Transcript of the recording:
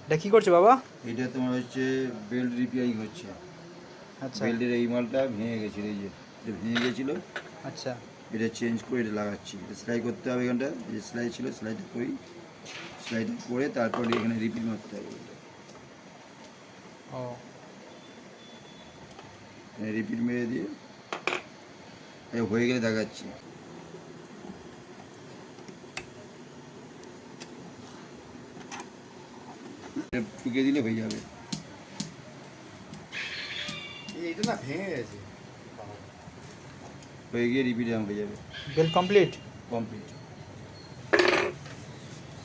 এটা কি করছো বাবা? এটা তোমার হচ্ছে বেল্ট রিপেয়ারিং হচ্ছে। আচ্ছা বেল্টের এই মালটা ভেঙে গেছিলো, এই যে এটা ভেঙে গেছিলো, আচ্ছা। এটা চেঞ্জ করে এটা লাগাচ্ছি। এটা সেলাই করতে হবে, এখানটা যে সেলাই ছিল সেলাইটা করি, সেলাইটা করে তারপরে এখানে রিপিট মারতে হবে। ও রিপিট মেরে দিয়ে হয়ে গেলে দেখাচ্ছি। টুকে দিলে হয়ে যাবে। এইটা না ভেঙে গেছে। হয়ে গিয়ে রিপিট হয়ে যাবে, বেল কমপ্লিট। কমপ্লিট।